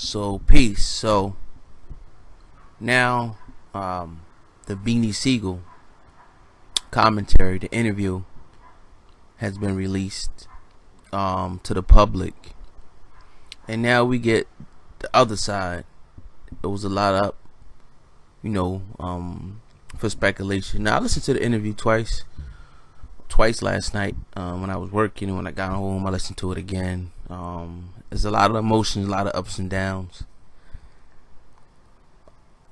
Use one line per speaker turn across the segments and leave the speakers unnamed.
So peace. So now the Beanie Sigel commentary, the interview, has been released to the public, and now we get the other side. It was a lot up, for speculation. Now I listened to the interview twice last night when I was working, and when I got home I listened to it again. There's a lot of emotions, a lot of ups and downs.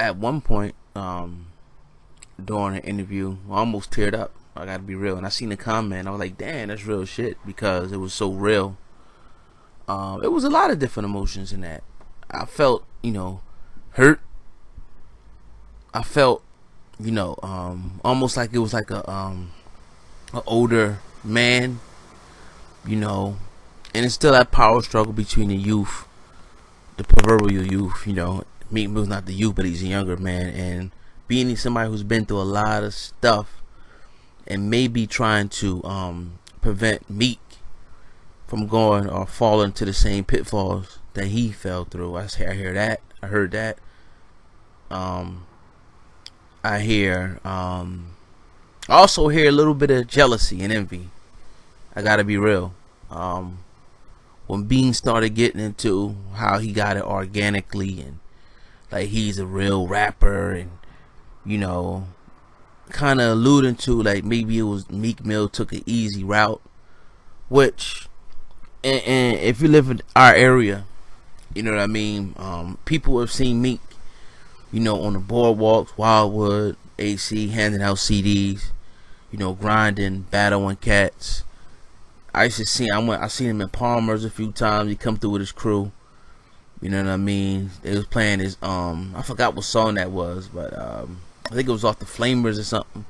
At one point during the interview, I almost teared up. I gotta be real. And I seen the comment, I was like, damn, that's real shit, because it was so real. It was a lot of different emotions in that. I felt, hurt. I felt, almost like it was like a older man, and it's still that power struggle between the youth, the proverbial youth. Meek Mill's not the youth, but he's a younger man, and being somebody who's been through a lot of stuff, and maybe trying to prevent Meek from going or falling to the same pitfalls that he fell through. I hear that. I heard that. I hear. I also hear a little bit of jealousy and envy. I gotta be real. When Bean started getting into how he got it organically, and like he's a real rapper, and kind of alluding to like maybe it was Meek Mill took an easy route, which and if you live in our area, you know what I mean, people have seen Meek on the boardwalks, Wildwood, AC, handing out CDs, grinding, battling cats. I used to see I seen him in Palmer's a few times. He come through with his crew. You know what I mean? They was playing his I forgot what song that was, but I think it was off the Flamers or something.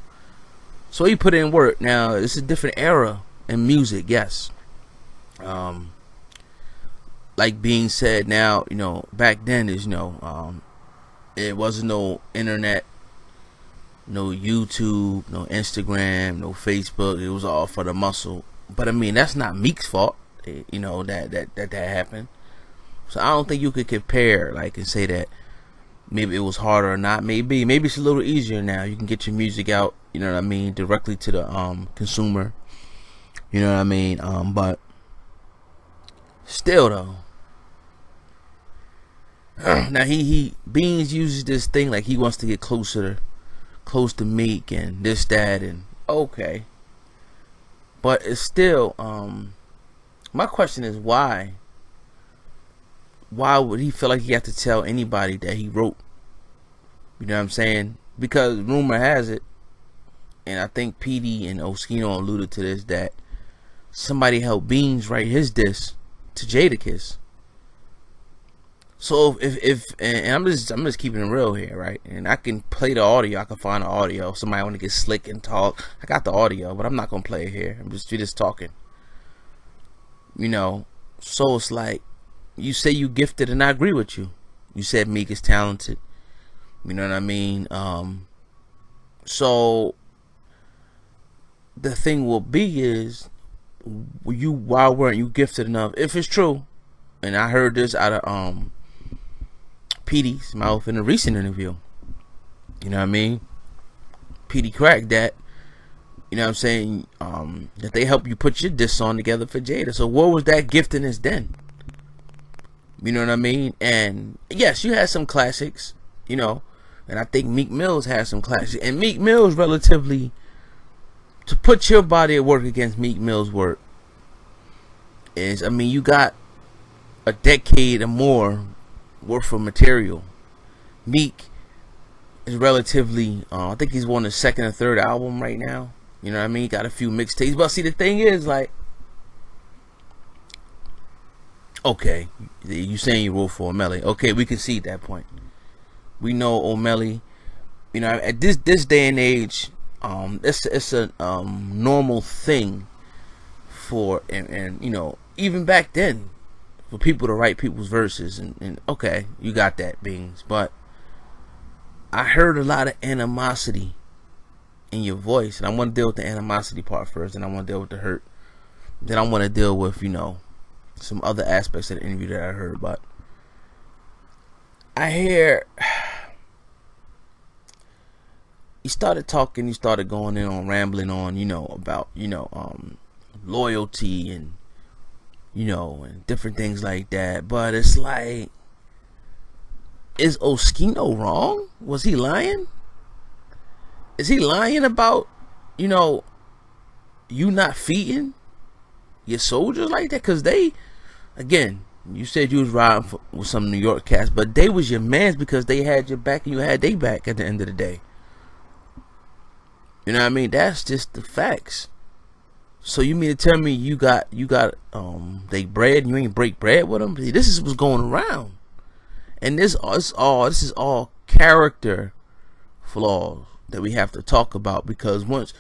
So he put in work. Now it's a different era in music, yes. Like being said, now back then is it wasn't no internet, no YouTube, no Instagram, no Facebook. It was all for the muscle. But I mean, that's not Meek's fault, that happened. So I don't think you could compare and say that maybe it was harder or not. Maybe it's a little easier now. You can get your music out, directly to the consumer. You know what I mean? But still though. Now he Beans uses this thing like he wants to get close to Meek and this, that, and okay. But it's still my question is why would he feel like he had to tell anybody that he wrote? You know what I'm saying? Because rumor has it, and I think PD and Oskino alluded to this, that somebody helped Beans write his diss to Jadakiss. So if I'm just keeping it real here, right? And I can play the audio. I can find the audio. If somebody want to get slick and talk, I got the audio, but I'm not gonna play it here. We're just talking. So it's like, you say you gifted, and I agree with you. You said Meek is talented. You know what I mean? So the thing will be is, why weren't you gifted enough? If it's true, and I heard this out of PD's mouth in a recent interview. You know what I mean? PD cracked that. You know what I'm saying? That they help you put your diss song together for Jada. So what was that giftedness then? You know what I mean? And yes, you had some classics, and I think Meek Mill's had some classics. And Meek Mill's relatively, to put your body at work against Meek Mill's work is, you got a decade or more worth of material. Meek is relatively, I think he's on his second or third album right now. You know what I mean? He got a few mixtapes. But see, the thing is, like, okay, you saying you wrote for O'Malley. Okay, we can see that point. We know O'Malley, at this day and age, it's a normal thing for, and even back then, for people to write people's verses, and okay, you got that, Beans. But I heard a lot of animosity in your voice, and I want to deal with the animosity part first, and I want to deal with the hurt. Then I want to deal with some other aspects of the interview that I heard. But I hear you started talking, you started going in on rambling on, about, loyalty and, and different things like that. But it's like, is Oskino wrong? Was he lying? Is he lying about, you not feeding your soldiers like that? Because they, again, you said you was riding with some New York cats, but they was your mans because they had your back and you had their back at the end of the day. You know what I mean? That's just the facts. So you mean to tell me you got they bread and you ain't break bread with them? This is what's going around. And this is all character flaws that we have to talk about, because once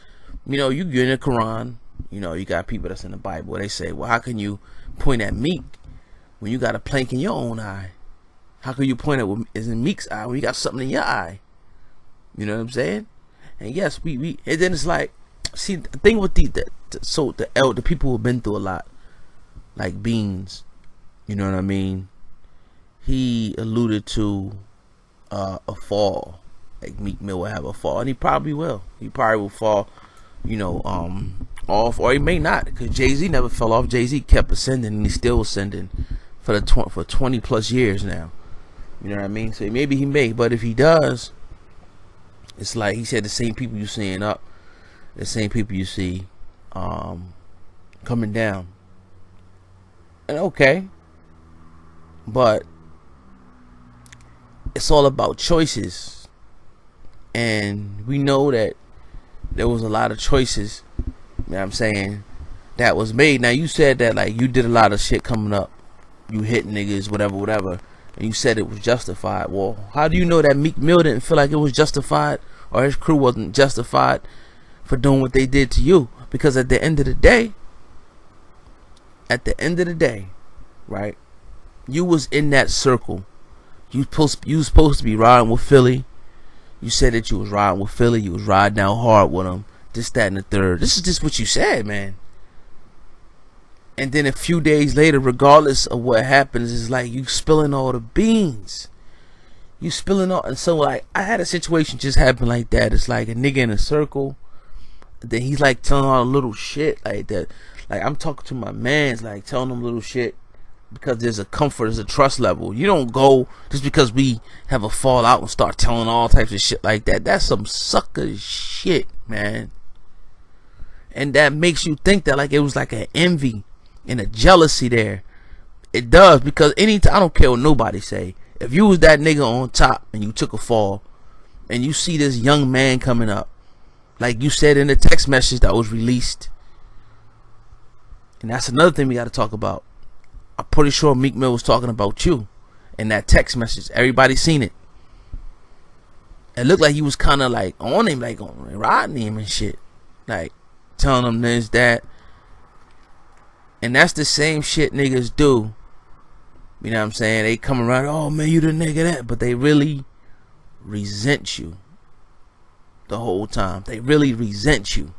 you get in the Quran, you got people that's in the Bible, they say, well, how can you point at Meek when you got a plank in your own eye? How can you point at what is in Meek's eye when you got something in your eye? You know what I'm saying? And yes, we and then it's like, see, the thing with the people who've been through a lot, like Beans, you know what I mean? He alluded to a fall, like Meek Mill will have a fall, and he probably will. He probably will fall, off, or he may not, because Jay-Z never fell off. Jay-Z kept ascending, and he's still ascending for 20 plus years now. You know what I mean? So maybe he may, but if he does, it's like he said, the same people you seeing up, the same people you see coming down. And okay, but it's all about choices, and we know that there was a lot of choices, you know what I'm saying, that was made. Now you said that like you did a lot of shit coming up, you hit niggas, whatever, and you said it was justified. Well, how do you know that Meek Mill didn't feel like it was justified, or his crew wasn't justified for doing what they did to you? Because at the end of the day, right, you was in that circle. You was supposed to be riding with Philly. You said that you was riding with Philly. You was riding out hard with him. This, that, and the third. This is just what you said, man. And then a few days later, regardless of what happens, it's like you spilling all the beans. You spilling all. And so, like, I had a situation just happen like that. It's like a nigga in a circle. Then he's like telling all the little shit like that. Like, I'm talking to my mans, like telling them little shit, because there's a comfort, there's a trust level. You don't go just because we have a fallout and start telling all types of shit like that. That's some sucker shit, man. And that makes you think that like it was like an envy and a jealousy there. It does, because anytime, I don't care what nobody say, if you was that nigga on top and you took a fall and you see this young man coming up, like you said in the text message that was released, and that's another thing we got to talk about. I'm pretty sure Meek Mill was talking about you in that text message. Everybody seen it. It looked like he was kind of like on him, like riding him and shit, like telling him this, that. And that's the same shit niggas do. You know what I'm saying? They come around, oh man, you the nigga that, but they really resent you the whole time. They really resent you.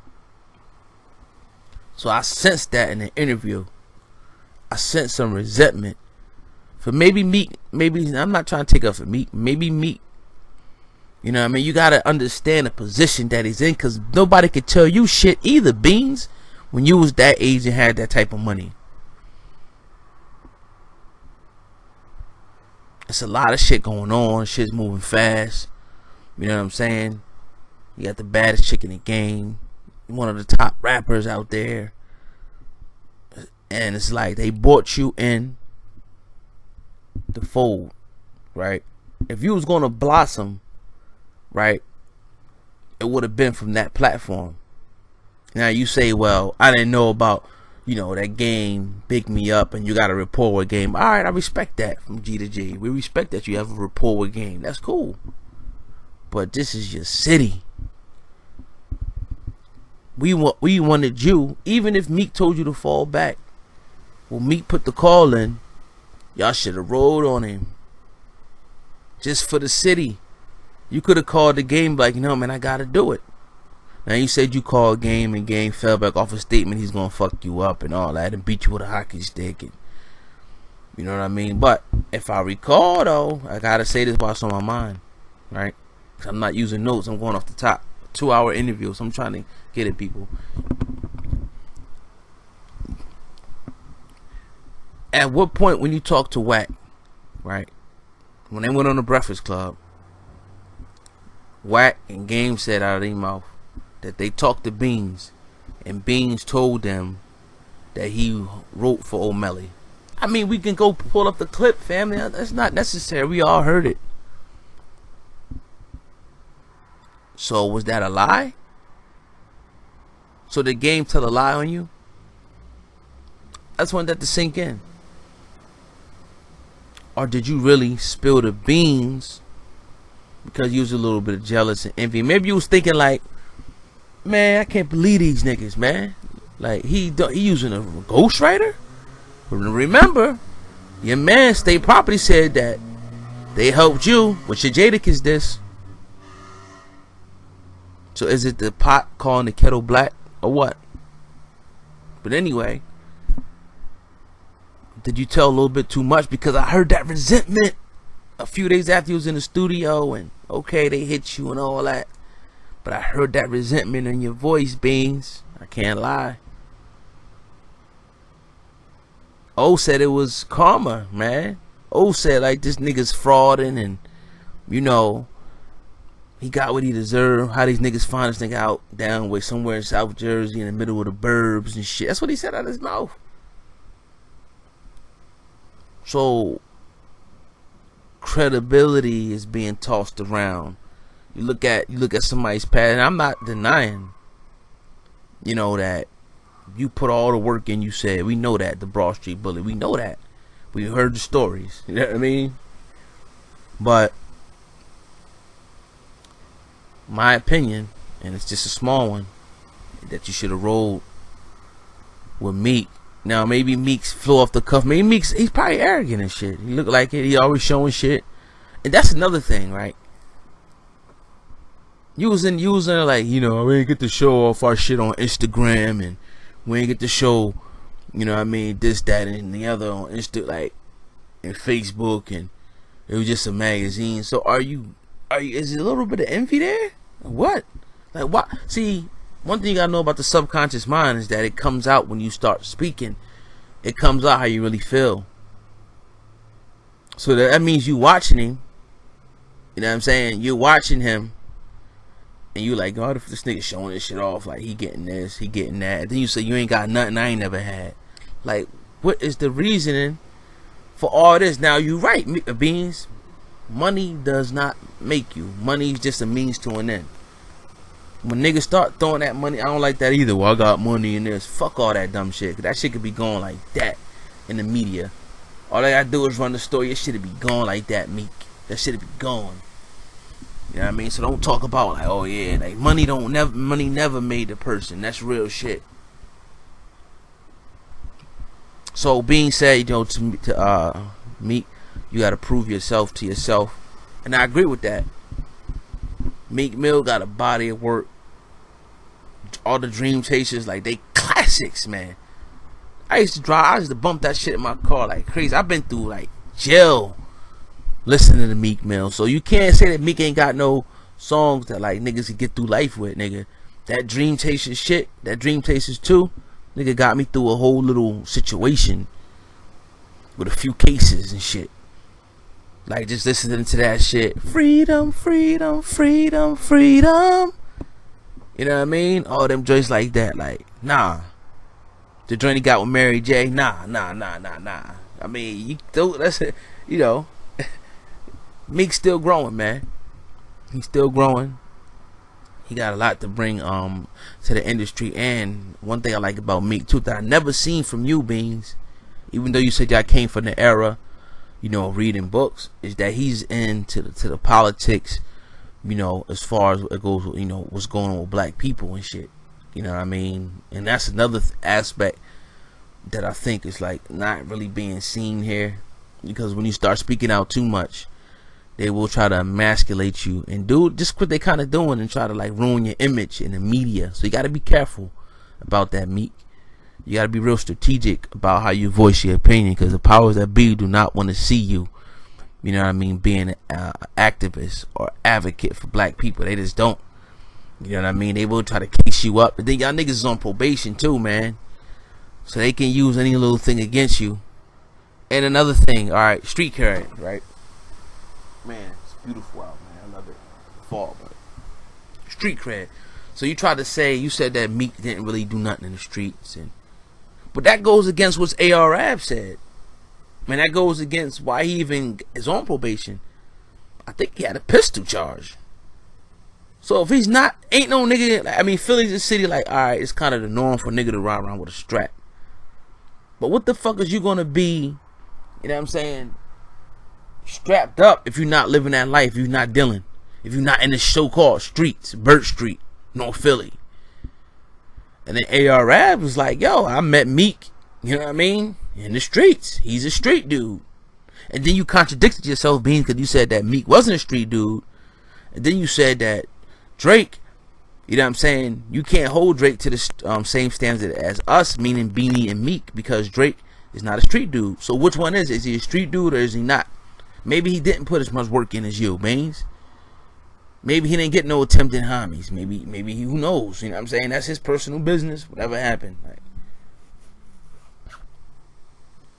So I sensed that in the interview. I sensed some resentment for maybe Meek. Maybe, I'm not trying to take up for Meek. Maybe Meek. You know what I mean? You got to understand the position that he's in, because nobody could tell you shit either, Beans, when you was that age and had that type of money. It's a lot of shit going on. Shit's moving fast. You know what I'm saying? You got the baddest chick in the game. One of the top rappers out there. And it's like they brought you in the fold, right? If you was going to blossom, right, it would have been from that platform. Now you say, well, I didn't know about, that game, Big Me Up, and you got a rapport with Game. All right, I respect that from G to G. We respect that you have a rapport with Game. That's cool. But this is your city. We wanted you, even if Meek told you to fall back. Well, Meek put the call in. Y'all should have rolled on him. Just for the city. You could have called the Game like, man, I gotta do it. Now you said you called Game and Game fell back off a statement he's gonna fuck you up and all that and beat you with a hockey stick, and you know what I mean? But If I recall, though, I gotta say this while it's on my mind, right? 'Cause I'm not using notes. I'm going off the top. 2-hour interview, so I'm trying to get it, people. At what point when you talk to Wack, right? When they went on the Breakfast Club, Wack and Game said out of their mouth that they talked to Beans, and Beans told them that he wrote for O'Malley. I mean, we can go pull up the clip, family. That's not necessary. We all heard it. So was that a lie? So did Game tell a lie on you? I just wanted that to sink in. Or did you really spill the beans because you was a little bit of jealous and envy? Maybe you was thinking like, man, I can't believe these niggas, man. Like he using a ghostwriter. Remember, your man State Property said that they helped you with your Jadakiss diss. So is it the pot calling the kettle black or what? But anyway, did you tell a little bit too much? Because I heard that resentment a few days after you was in the studio, and okay, they hit you and all that. But I heard that resentment in your voice, Beans. I can't lie. O said it was karma, man. O said like this nigga's frauding and, you know, he got what he deserved. How these niggas find this nigga out down way somewhere in South Jersey in the middle of the burbs and shit. That's what he said out of his mouth. So credibility is being tossed around. You look at somebody's past, and I'm not denying, you know, that you put all the work in. You said, we know that, the Broad Street Bully, we know that. We heard the stories. You know what I mean? But my opinion, and it's just a small one, that you should have rolled with Meek. Now maybe Meek's flew off the cuff. Maybe Meek's, he's probably arrogant and shit. He look like it. He always showing shit, and that's another thing, right? You was in like, you know, we ain't get to show off our shit on Instagram, and we ain't get to show, you know what I mean, this, that, and the other on Insta, like, and Facebook, and it was just a magazine. So are you, is it a little bit of envy there? What? Like, what? See, one thing you gotta know about the subconscious mind is that it comes out when you start speaking. It comes out how you really feel. So that means you watching him. You know what I'm saying? You're watching him, and you like, God, if this nigga showing this shit off, like he getting this, he getting that. Then you say you ain't got nothing I ain't never had. Like, what is the reasoning for all this? Now you right, Beans. Money does not make you. Money is just a means to an end. When niggas start throwing that money, I don't like that either. Well, I got money in this. Fuck all that dumb shit. Cause that shit could be going like that in the media. All they gotta do is run the story. Your shit'd be going like that, Meek. That shit'd be going. You know what I mean? So don't talk about like, oh yeah, like money never made the person. That's real shit. So being said, you know, to Meek, you gotta prove yourself to yourself, and I agree with that. Meek Mill got a body of work. All the Dream Chasers, like, they classics, man. I used to bump that shit in my car like crazy. I've been through like jail listening to Meek Mill. So you can't say that Meek ain't got no songs that like niggas can get through life with, nigga. That Dream Chasers shit, that Dream Chasers 2, nigga got me through a whole little situation with a few cases and shit. Like, just listening to that shit. Freedom, freedom, freedom, freedom. You know what I mean? All them joints like that. Like, nah. The joint he got with Mary J. Nah. I mean, that's it. You know. Meek's still growing, man. He's still growing. He got a lot to bring to the industry. And one thing I like about Meek, too, that I never seen from you, Beans, even though you said y'all came from the era, you know, reading books, is that he's into the politics, you know, as far as it goes, you know, what's going on with black people and shit. You know what I mean? And that's another aspect that I think is like not really being seen here, because when you start speaking out too much, they will try to emasculate you and do just what they kind of doing and try to like ruin your image in the media. So you got to be careful about that, Meek. You got to be real strategic about how you voice your opinion, because the powers that be do not want to see you you know what I mean, being an activist or advocate for black people. They just don't. You know what I mean? They will try to case you up. But then y'all niggas is on probation too, man. So they can use any little thing against you. And another thing, alright, street cred, right? Man, it's beautiful out, man. I love it. Fall, but street cred. So you tried to say, you said that Meek didn't really do nothing in the streets, but that goes against what A.R. Rab said. Man, that goes against why he even is on probation. I think he had a pistol charge. So if he's not, ain't no nigga, I mean, Philly's a city like, alright, it's kind of the norm for a nigga to ride around with a strap. But what the fuck is you gonna be, you know what I'm saying, strapped up if you're not living that life, if you're not dealing, if you're not in the so-called streets, Burt Street, North Philly. And then A.R. Rab was like, yo, I met Meek, you know what I mean, in the streets. He's a street dude. And then you contradicted yourself, Bean, because you said that Meek wasn't a street dude. And then you said that Drake, you know what I'm saying, you can't hold Drake to the same standard as us, meaning Beanie and Meek, because Drake is not a street dude. So which one is it? Is he a street dude or is he not? Maybe he didn't put as much work in as you, Beans. Maybe he didn't get no attempted homies. Maybe he, who knows? You know what I'm saying? That's his personal business. Whatever happened. Like,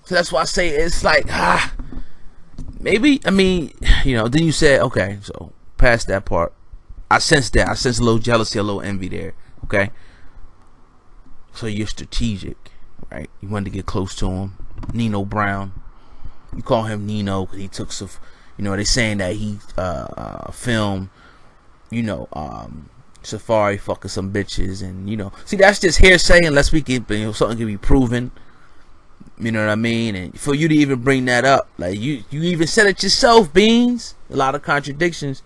so that's why I say it's like, maybe, I mean, you know, then you said, okay, so past that part. I sense that. I sense a little jealousy, a little envy there. Okay? So you're strategic, right? You wanted to get close to him. Nino Brown. You call him Nino because he took some, you know, they saying that he filmed, you know, Safari fucking some bitches, and, you know, see, that's just hearsay unless we can, you know, something can be proven. You know what I mean? And for you to even bring that up, like, you even said it yourself, Beans. A lot of contradictions.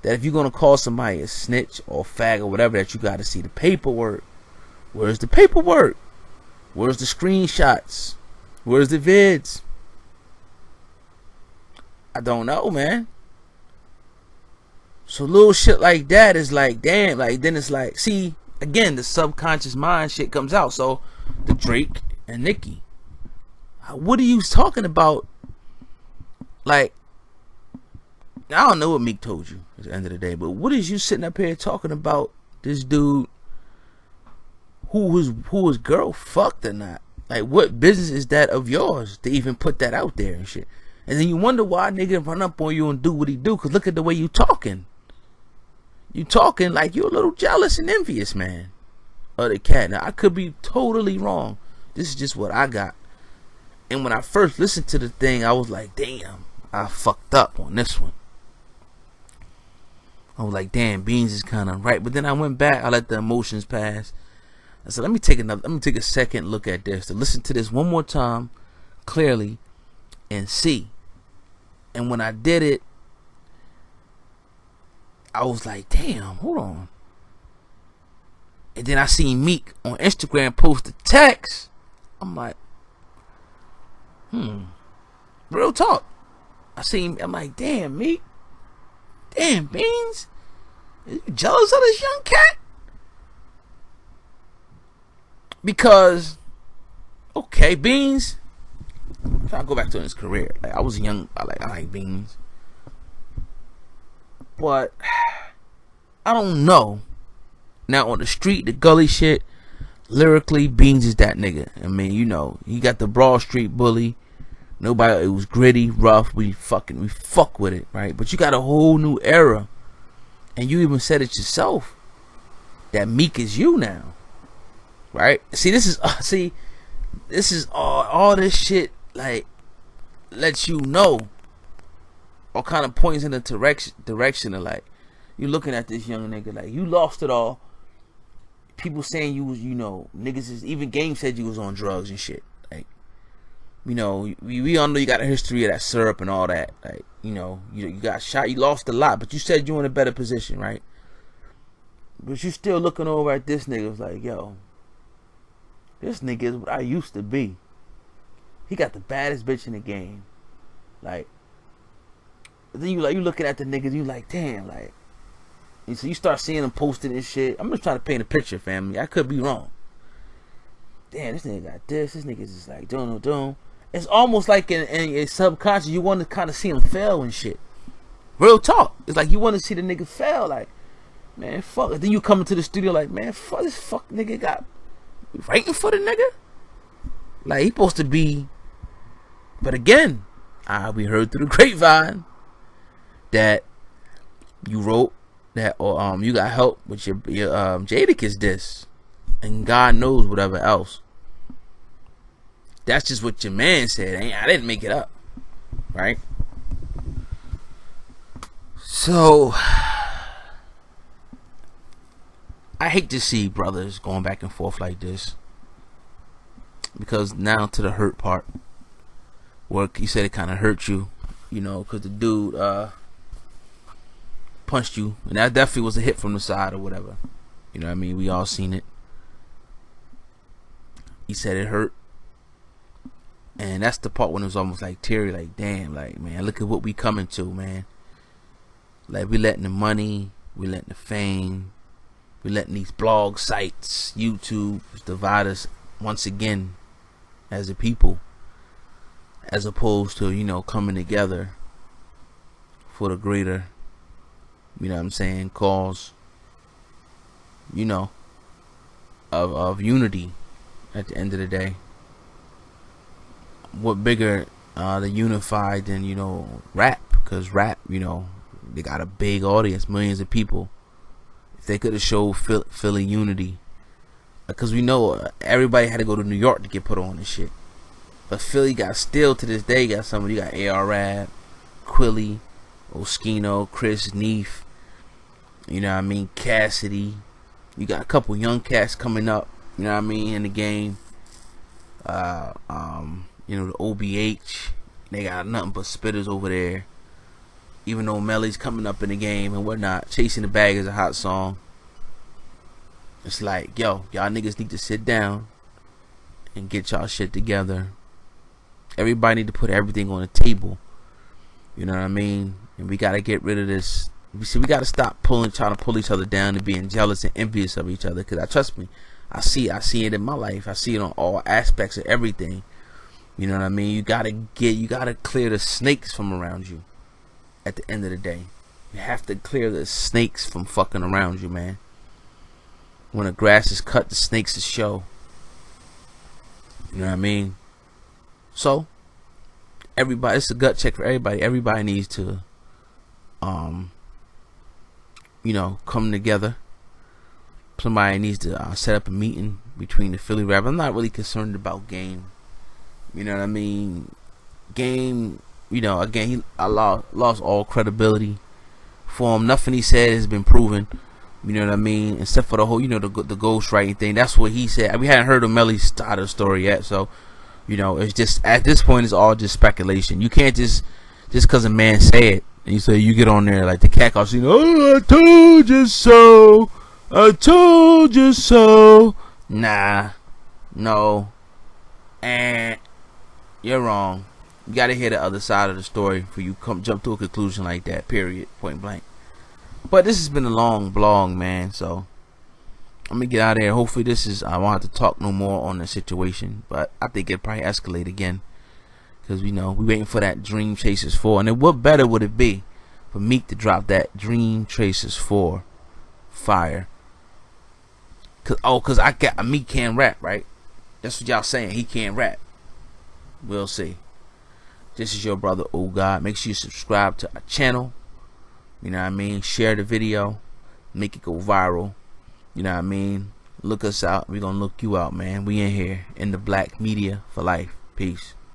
That if you're gonna call somebody a snitch or fag or whatever, that you gotta see the paperwork. Where's the paperwork? Where's the screenshots? Where's the vids? I don't know, man. So little shit like that is like, damn, like, then it's like, see, again, the subconscious mind shit comes out. So the Drake and Nicki, what are you talking about? Like, I don't know what Meek told you at the end of the day, but what is you sitting up here talking about this dude who his girl fucked or not? Like, what business is that of yours to even put that out there and shit? And then you wonder why a nigga run up on you and do what he do, because look at the way you talking. You talking like you're a little jealous and envious, man, of the cat. Now, I could be totally wrong. This is just what I got. And when I first listened to the thing, I was like, damn, I fucked up on this one. I was like, damn, Beans is kind of right. But then I went back. I let the emotions pass. I said, let me take a second look at this, to listen to this one more time clearly and see. And when I did it, I was like, damn, hold on. And then I seen Meek on Instagram post a text. I'm like, real talk. I'm like, damn, Meek. Damn, Beans. Are you jealous of this young cat? Because, okay, Beans. I'm trying to go back to his career. Like, I was young. I like Beans. But I don't know. Now on the street, the gully shit, lyrically, Beans is that nigga. I mean, you know, he got the Broad Street bully. Nobody, it was gritty, rough. We fuck with it, right? But you got a whole new era, and you even said it yourself that Meek is you now, right? See, this is all this shit, like, lets you know, or kind of points in the direction of, like, you looking at this young nigga like you lost it all. People saying you was, you know, niggas is, even Game said you was on drugs and shit. Like, you know, we all know you got a history of that syrup and all that. Like, you know, you got shot, you lost a lot, but you said you in a better position, right? But you still looking over at this nigga, was like, yo, this nigga is what I used to be. He got the baddest bitch in the game. Like, then you looking at the niggas, you like, damn, like, and so you start seeing them posting this shit. I'm just trying to paint a picture, family. I could be wrong. Damn, this nigga got this nigga's just like, doom. it's almost like in your subconscious, you want to kind of see him fail and shit. Real talk. It's like you want to see the nigga fail. Like, man, fuck. Then you come into the studio like, man, fuck, this fuck nigga got writing for the nigga. Like, he supposed to be. But again, we heard through the grapevine that you wrote that, or you got help with your Jadakiss diss, and God knows whatever else. That's just what your man said. I didn't make it up, right? So I hate to see brothers going back and forth like this, because now to the hurt part, where you said it kind of hurt you, you know, because the dude punched you, and that definitely was a hit from the side or whatever. You know what I mean? We all seen it. He said it hurt. And that's the part when it was almost like teary, like, damn, like, man, look at what we coming to, man. Like, we letting the money, we letting the fame, we letting these blog sites, YouTube, divide us once again as a people, as opposed to, you know, coming together for the greater, you know what I'm saying, cause, you know, of unity at the end of the day. What bigger the unified than, you know, rap? Because rap, you know, they got a big audience, millions of people. If they could have showed Philly unity, because we know everybody had to go to New York to get put on this shit, but Philly got, still to this day, got somebody. You got A.R.Rab, Quilly, Oskino, Chris Neef, you know what I mean, Cassidy. You got a couple young cats coming up, you know what I mean, in the game. You know, the OBH, they got nothing but spitters over there. Even though Melly's coming up in the game and whatnot, Chasing the Bag is a hot song. It's like, yo, y'all niggas need to sit down and get y'all shit together. Everybody need to put everything on the table. You know what I mean? And we gotta get rid of this. We gotta stop trying to pull each other down and being jealous and envious of each other. Cause trust me, I see it in my life. I see it on all aspects of everything. You know what I mean? You gotta clear the snakes from around you. At the end of the day, you have to clear the snakes from fucking around you, man. When the grass is cut, the snakes is show. You know what I mean? So, everybody, it's a gut check for everybody. Everybody needs to, you know, come together. Somebody needs to set up a meeting between the Philly rappers. I'm not really concerned about Game. You know what I mean? Game, you know, again, I lost all credibility for him. Nothing he said has been proven. You know what I mean? Except for the whole, you know, the ghostwriting thing. That's what he said. We hadn't heard of Melly's side of the story yet, so, you know, it's just, at this point, it's all just speculation. You can't just because a man say it, and you say, you get on there like the cat calls, you know, oh, I told you so. I told you so. Nah. No. And you're wrong. You gotta hear the other side of the story before you jump to a conclusion like that, period, point blank. But this has been a long vlog, man, so I'm gonna get out of here. Hopefully I won't have to talk no more on the situation, but I think it'll probably escalate again, because we know we waiting for that Dream Chasers 4. And then what better would it be for Meek to drop that Dream Chasers 4 fire? Cause Meek can't rap, right? That's what y'all saying, he can't rap. We'll see. This is your brother, Oh God. Make sure you subscribe to our channel. You know what I mean? Share the video. Make it go viral. You know what I mean? Look us out. We're gonna look you out, man. We in here in the black media for life. Peace.